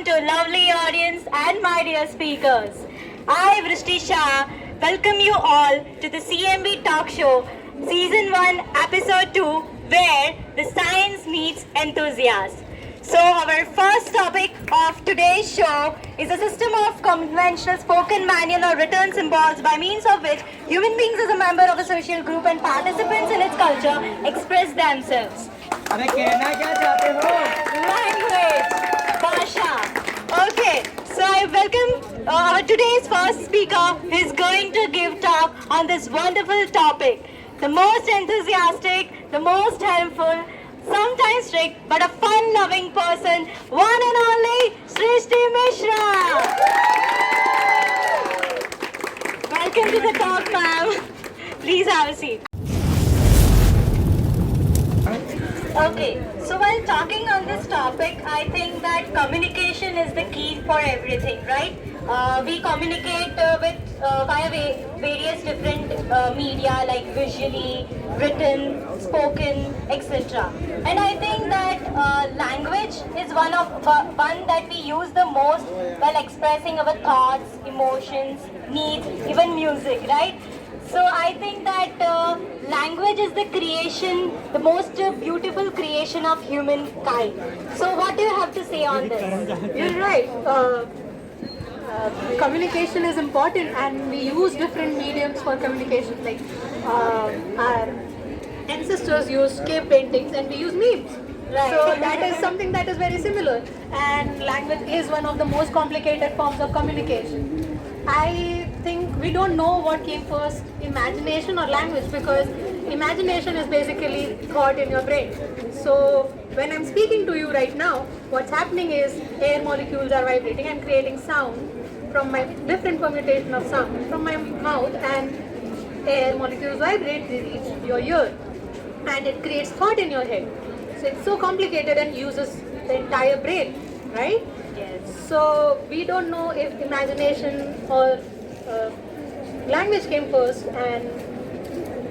to lovely audience and my dear speakers. I, Vrushti Shah, welcome you all to the CMB Talk Show, Season 1, Episode 2, where the science meets enthusiasts. So our first topic of today's show is a system of conventional spoken, manual or written symbols by means of which human beings as a member of a social group and participants in its culture express themselves. Language, Basha. Okay, so I welcome our today's first speaker who is going to give talk on this wonderful topic. The most enthusiastic, the most helpful, sometimes strict, but a fun-loving person, one and only Srishti Mishra. Welcome to the talk, ma'am. Please have a seat. Okay, so while talking on this topic, I think that communication is the key for everything, right? We communicate via various different media like visually, written, spoken, etc. And I think that language is one that we use the most while expressing our thoughts, emotions, needs, even music, right? So I think that language is the creation, the most beautiful creation of humankind. So what do you have to say on this? You're right. Communication is important, and we use different mediums for communication. Like our ancestors used cave paintings, and we use memes. Right. So that is something that is very similar. And language is one of the most complicated forms of communication. I think we don't know what came first, imagination or language, because imagination is basically thought in your brain. So when I'm speaking to you right now, what's happening is air molecules are vibrating and creating sound from my different permutation of sound from my mouth, and air molecules vibrate, they reach your ear, and it creates thought in your head. So it's so complicated and uses the entire brain, right? Yes. So we don't know if imagination or language came first, and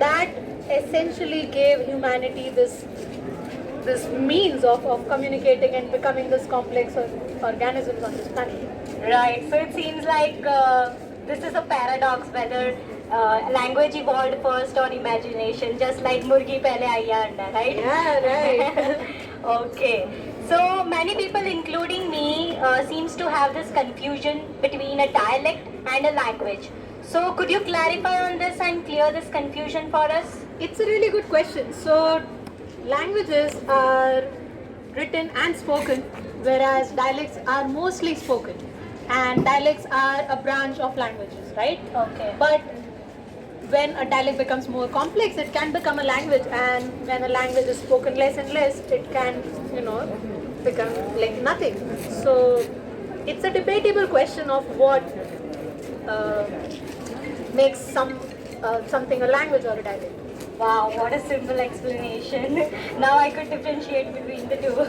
that essentially gave humanity this means of communicating and becoming this complex organisms on this planet. Right. So it seems like this is a paradox whether language evolved first or imagination, just like murgi pehle aaya anda, right? Yeah, right. Okay. So many people, including me, seems to have this confusion between a dialect and a language. So could you clarify on this and clear this confusion for us? It's a really good question. So languages are written and spoken, whereas dialects are mostly spoken. And dialects are a branch of languages, right? Okay. But when a dialect becomes more complex, it can become a language, and when a language is spoken less and less, it can, become like nothing. So it's a debatable question of what makes something a language or a dialect. Wow, what a simple explanation. Now I could differentiate between the two.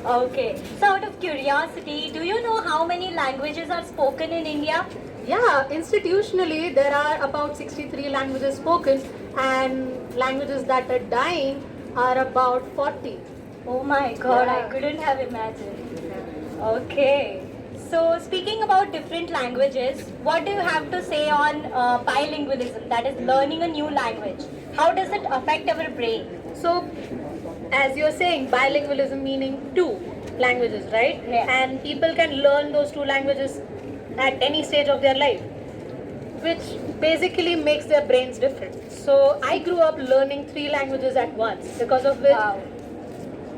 Okay. So out of curiosity, do you know how many languages are spoken in India? Yeah, institutionally there are about 63 languages spoken, and languages that are dying are about 40. Oh my god, Yeah. I couldn't have imagined. Okay. So speaking about different languages, what do you have to say on bilingualism, that is learning a new language? How does it affect our brain? So, as you're saying, bilingualism meaning two languages, right? Yeah. And people can learn those two languages at any stage of their life, which basically makes their brains different. So, I grew up learning 3 languages at once, because of which Wow.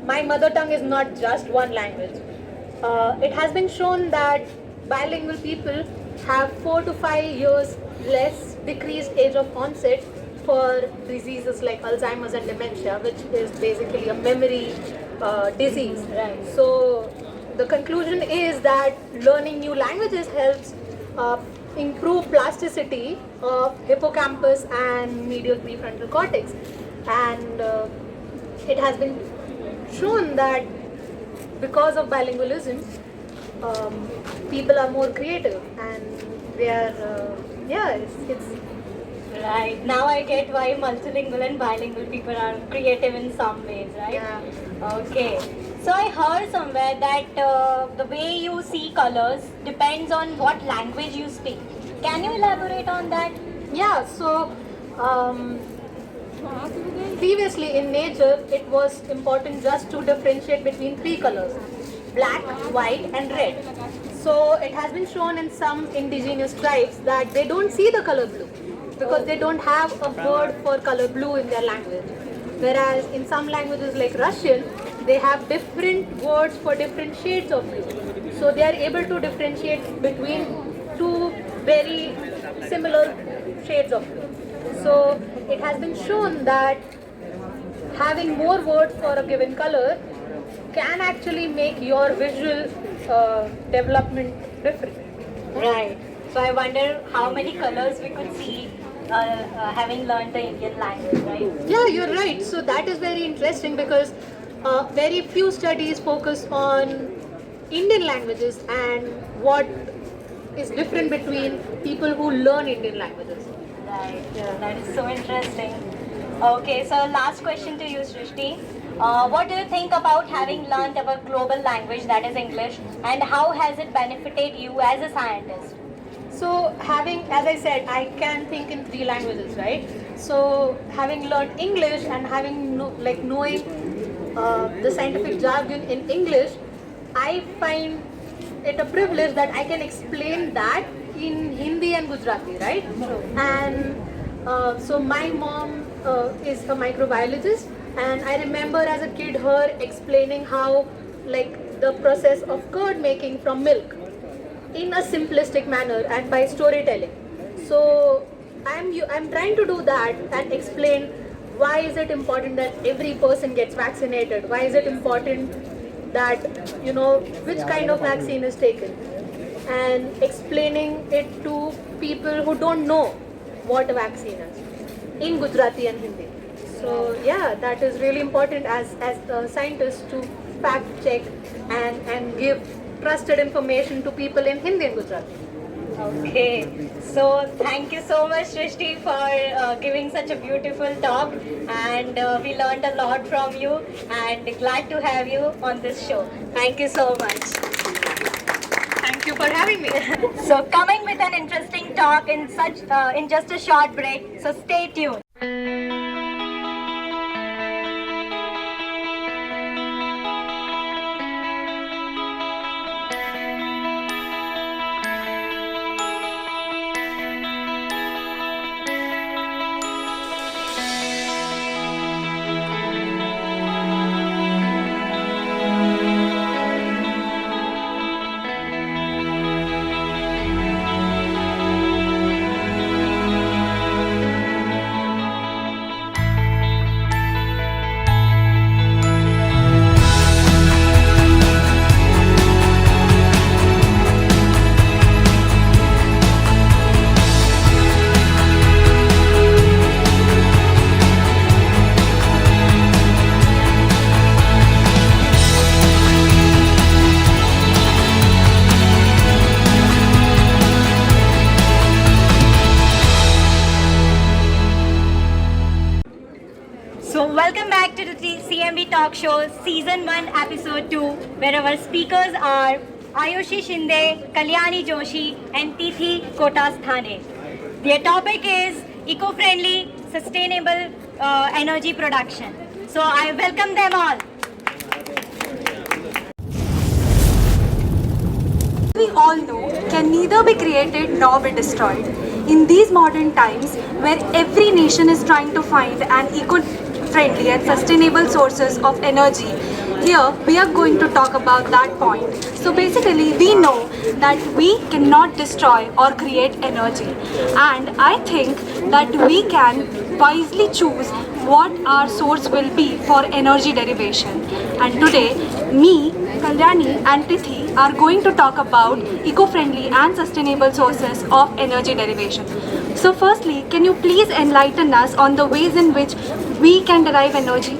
my mother tongue is not just one language. It has been shown that bilingual people have 4 to 5 years less decreased age of onset for diseases like Alzheimer's and dementia, which is basically a memory disease. Right. So the conclusion is that learning new languages helps improve plasticity of hippocampus and medial prefrontal cortex, and it has been shown that because of bilingualism, people are more creative, and they are it's Right. Now I get why multilingual and bilingual people are creative in some ways, right? Yeah. Okay. So I heard somewhere that the way you see colors depends on what language you speak. Can you elaborate on that? Yeah, so um, previously in nature, it was important just to differentiate between three colors: black, white, and red. So it has been shown in some indigenous tribes that they don't see the color blue because they don't have a word for color blue in their language. Whereas in some languages like Russian, they have different words for different shades of blue. So they are able to differentiate between two very similar shades of blue. So it has been shown that having more words for a given color can actually make your visual development different. Right. So I wonder how many colors we could see having learned the Indian language, right? Yeah, you're right. So that is very interesting because very few studies focus on Indian languages and what is different between people who learn Indian languages. Right. Yeah. That is so interesting. Okay, so last question to you, Srishti. What do you think about having learned our global language, that is English, and how has it benefited you as a scientist? So having, as I said, I can think in three languages, right? So having learned English and having knowing the scientific jargon in English, I find it a privilege that I can explain that in Hindi and Gujarati, right? And so my mom is a microbiologist, and I remember as a kid her explaining how like the process of curd making from milk in a simplistic manner and by storytelling. So I'm trying to do that and explain why is it important that every person gets vaccinated, why is it important that which kind of vaccine is taken, and explaining it to people who don't know what a vaccine is in Gujarati and Hindi. So yeah, that is really important as a scientist to fact check and give trusted information to people in Hindi and Gujarati. Okay, so thank you so much, Srishti, for giving such a beautiful talk, and we learned a lot from you, and glad to have you on this show. Thank you so much. Thank you for having me. So coming with an interesting talk in just a short break, so stay tuned. So welcome back to the CMB Talk Show Season 1 Episode 2, where our speakers are Aayushi Shinde, Kalyani Joshi and Tithi Kotasthane. Their topic is eco-friendly, sustainable energy production. So I welcome them all. We all know can neither be created nor be destroyed. In these modern times, where every nation is trying to find an eco-friendly and sustainable sources of energy, here we are going to talk about that point. So basically, we know that we cannot destroy or create energy, and I think that we can wisely choose what our source will be for energy derivation. And today, me, Kalyani and Tithi are going to talk about eco-friendly and sustainable sources of energy derivation. So firstly, can you please enlighten us on the ways in which we can derive energy?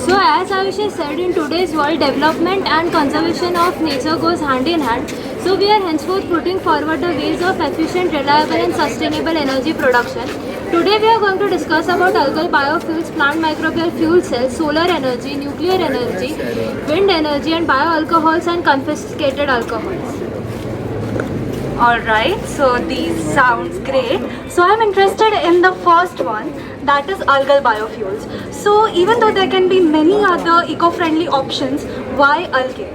So as Aayushi said, in today's world, development and conservation of nature goes hand in hand. So So we are henceforth putting forward the ways of efficient, reliable and sustainable energy production. Today we are going to discuss about algal biofuels, plant microbial fuel cells, solar energy, nuclear energy, wind energy and bioalcohols and confiscated alcohols. Alright, so these sounds great. So I'm interested in the first one, that is algal biofuels. So even though there can be many other eco-friendly options, why algae?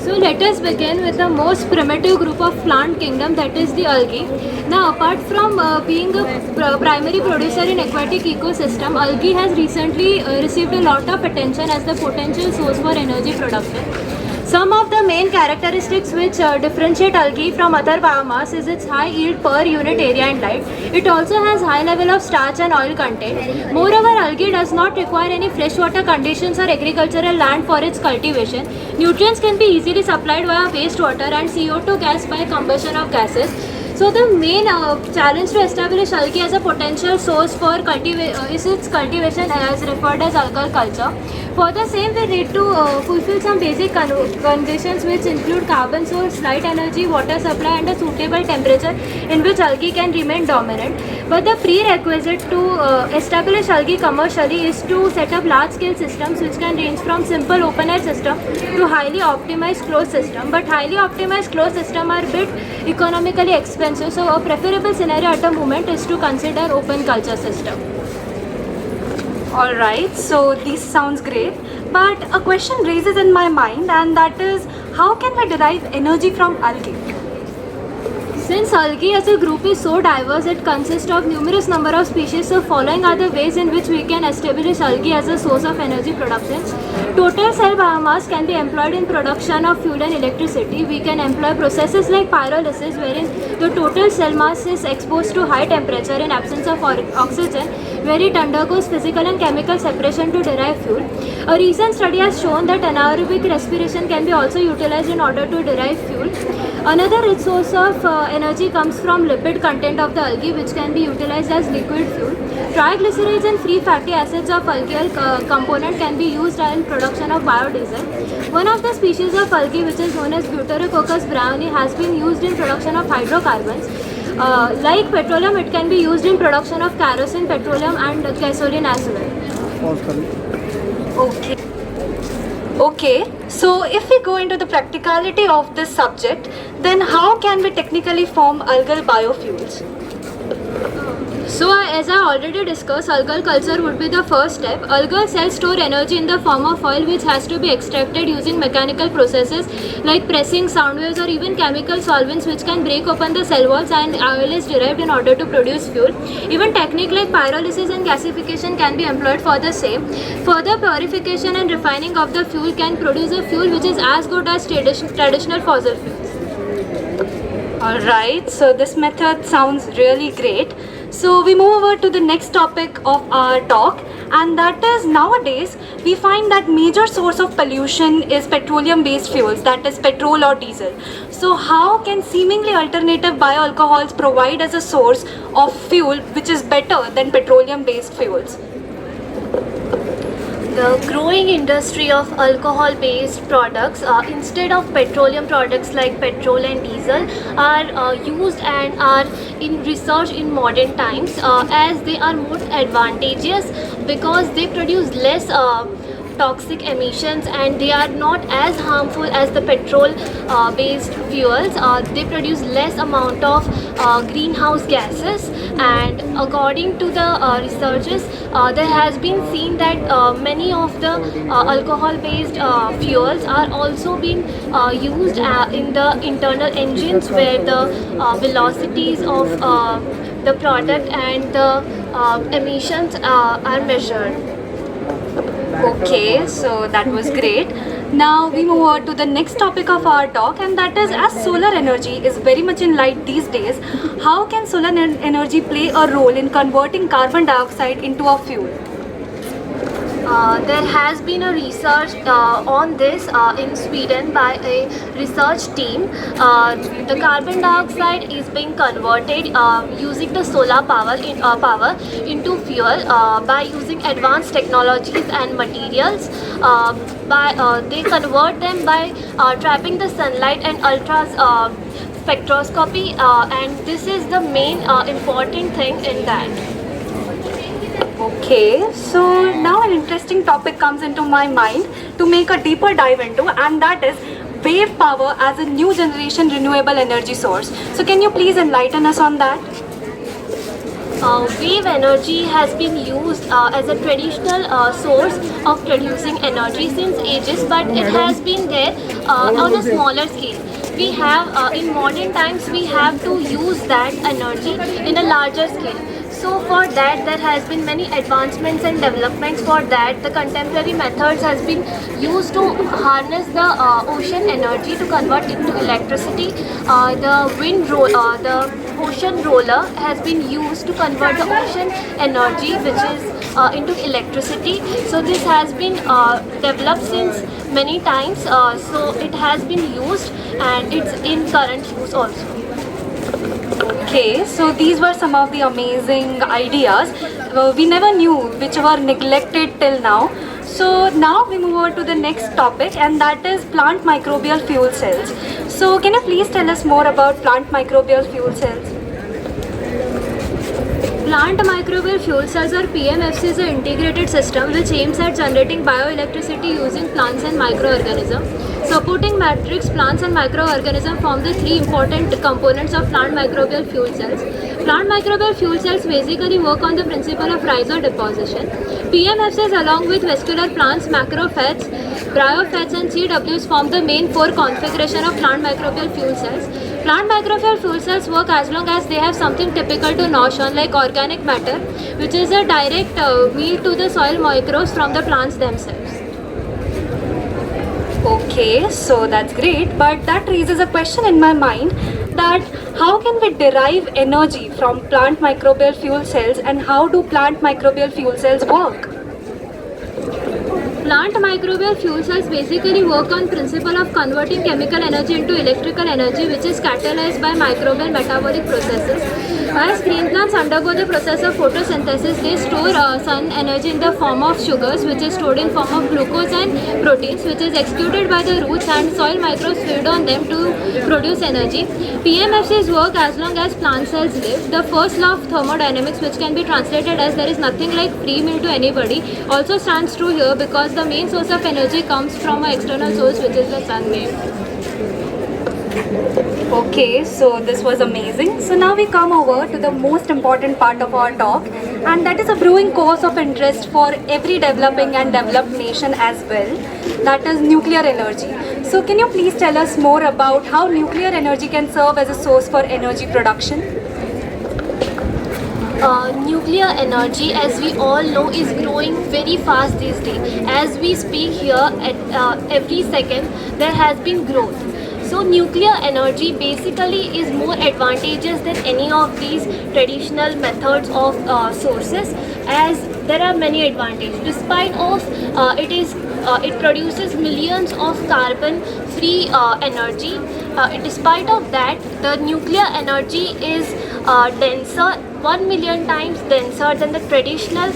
So let us begin with the most primitive group of plant kingdom, that is the algae. Now apart from being a primary producer in aquatic ecosystem, algae has recently received a lot of attention as the potential source for energy production. Some of the main characteristics which differentiate algae from other biomass is its high yield per unit area and light. It also has high level of starch and oil content. Moreover, algae does not require any freshwater conditions or agricultural land for its cultivation. Nutrients can be easily supplied via wastewater and CO2 gas by combustion of gases. So the main challenge to establish algae as a potential source for is its cultivation, as referred as algal culture. For the same, we need to fulfill some basic conditions which include carbon source, light energy, water supply and a suitable temperature in which algae can remain dominant. But the prerequisite to establish algae commercially is to set up large-scale systems which can range from simple open-air system to highly optimized closed system. But highly optimized closed system are a bit economically expensive, so a preferable scenario at the moment is to consider open culture system. Alright, so this sounds great, but a question raises in my mind, and that is, how can we derive energy from algae? Since algae as a group is so diverse, it consists of numerous number of species, so following are the ways in which we can establish algae as a source of energy production. Total cell biomass can be employed in production of fuel and electricity. We can employ processes like pyrolysis, wherein the total cell mass is exposed to high temperature in absence of oxygen, where it undergoes physical and chemical separation to derive fuel. A recent study has shown that anaerobic respiration can be also utilized in order to derive fuel. Another rich source of energy comes from lipid content of the algae, which can be utilized as liquid fuel. Triglycerides and free fatty acids of algal component can be used in production of biodiesel. One of the species of algae, which is known as Butyrococcus browni, has been used in production of hydrocarbons. Like petroleum, it can be used in production of kerosene, petroleum and gasoline as well. Okay, so if we go into the practicality of this subject, then how can we technically form algal biofuels? So as I already discussed, algal culture would be the first step. Algal cells store energy in the form of oil, which has to be extracted using mechanical processes like pressing, sound waves or even chemical solvents which can break open the cell walls, and oil is derived in order to produce fuel. Even technique like pyrolysis and gasification can be employed for the same. Further purification and refining of the fuel can produce a fuel which is as good as traditional fossil fuels. Alright, so this method sounds really great. So we move over to the next topic of our talk, and that is, nowadays we find that major source of pollution is petroleum based fuels, that is petrol or diesel. So how can seemingly alternative bioalcohols provide as a source of fuel which is better than petroleum based fuels? The growing industry of alcohol-based products instead of petroleum products like petrol and diesel are used and are in research in modern times as they are more advantageous because they produce less toxic emissions and they are not as harmful as the petrol based fuels. They produce less amount of greenhouse gases, and according to the researchers, there has been seen that many of the alcohol based fuels are also being used in the internal engines where the velocities of the product and the emissions are measured. Okay, so that was great. Now we move on to the next topic of our talk, and that is, as solar energy is very much in light these days, how can solar energy play a role in converting carbon dioxide into a fuel? There has been a research on this in Sweden by a research team. The carbon dioxide is being converted using the solar power into fuel by using advanced technologies and materials. They convert them by trapping the sunlight and ultras spectroscopy, and this is the main important thing in that. Okay, so now an interesting topic comes into my mind to make a deeper dive into, and that is wave power as a new generation renewable energy source. So can you please enlighten us on that? Wave energy has been used as a traditional source of producing energy since ages, but it has been there on a smaller scale. We have in modern times we have to use that energy in a larger scale. So for that there has been many advancements and developments. For that the contemporary methods has been used to harness the ocean energy to convert it to electricity. The ocean roller has been used to convert the ocean energy which is into electricity. So this has been developed since many times, so it has been used and it's in current use also. Okay, so these were some of the amazing ideas we never knew, which were neglected till now. So now we move over to the next topic, and that is plant microbial fuel cells. So can you please tell us more about plant microbial fuel cells? Plant microbial fuel cells, or PMFC, is an integrated system which aims at generating bioelectricity using plants and microorganisms. Supporting matrix plants and microorganisms form the three important components of plant microbial fuel cells. Plant microbial fuel cells basically work on the principle of rhizodeposition. PMFCs along with vascular plants, macrophages, bryophages and CWs form the main four configuration of plant microbial fuel cells. Plant microbial fuel cells work as long as they have something typical to notion like organic matter, which is a direct meal to the soil microbes from the plants themselves. Okay, so that's great, but that raises a question in my mind, that how can we derive energy from plant microbial fuel cells, and how do plant microbial fuel cells work? Plant microbial fuel cells basically work on principle of converting chemical energy into electrical energy, which is catalyzed by microbial metabolic processes. As green plants undergo the process of photosynthesis, they store sun energy in the form of sugars, which is stored in form of glucose and proteins, which is excreted by the roots, and soil microbes feed on them to produce energy. PMFCs work as long as plant cells live. The first law of thermodynamics, which can be translated as there is nothing like free meal to anybody, also stands true here, because the main source of energy comes from an external source, which is the sun wave. Okay, so this was amazing. So now we come over to the most important part of our talk, and that is a brewing course of interest for every developing and developed nation as well. That is nuclear energy. So can you please tell us more about how nuclear energy can serve as a source for energy production? Nuclear energy, as we all know, is growing very fast these days. As we speak here, at every second there has been growth. So nuclear energy basically is more advantageous than any of these traditional methods of sources, as there are many advantages. Despite of it produces millions of carbon-free energy. Despite of that, the nuclear energy is denser, 1 million times denser than the traditional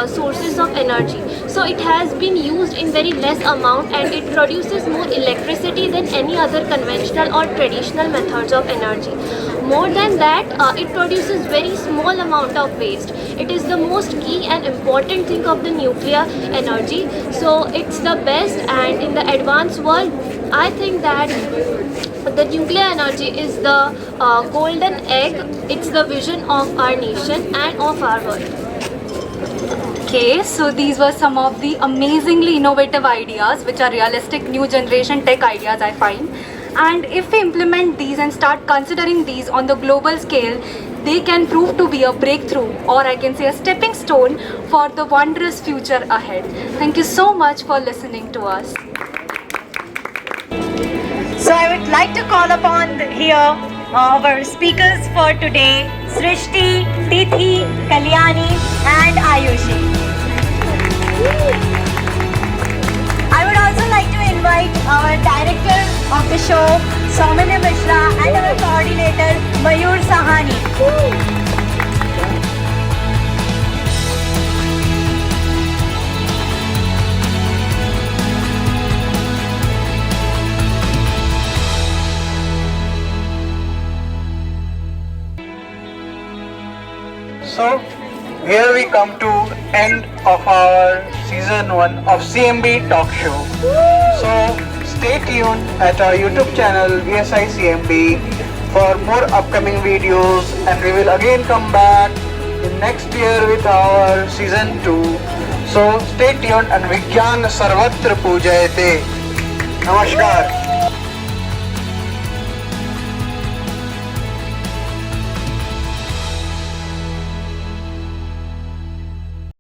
sources of energy. So it has been used in very less amount, and it produces more electricity than any other conventional or traditional methods of energy. More than that, it produces very small amount of waste. It is the most key and important thing of the nuclear energy. So it's the best, and in the advanced world, I think that the nuclear energy is the golden egg. It's the vision of our nation and of our world. Okay, so these were some of the amazingly innovative ideas, which are realistic new generation tech ideas, I find. And if we implement these and start considering these on the global scale, they can prove to be a breakthrough, or I can say a stepping stone for the wondrous future ahead. Thank you so much for listening to us. So I would like to call upon here our speakers for today, Srishti, Tithi, Kalyani and Aayushi. show, Mishra, and our coordinator, Mayur Sahani. So here we come to end of our season 1 of CMB talk show. So stay tuned at our YouTube channel Vsicmb for more upcoming videos, and we will again come back in next year with our season 2. So stay tuned, and Vigyan Sarvatra Pujayate. Namaskar.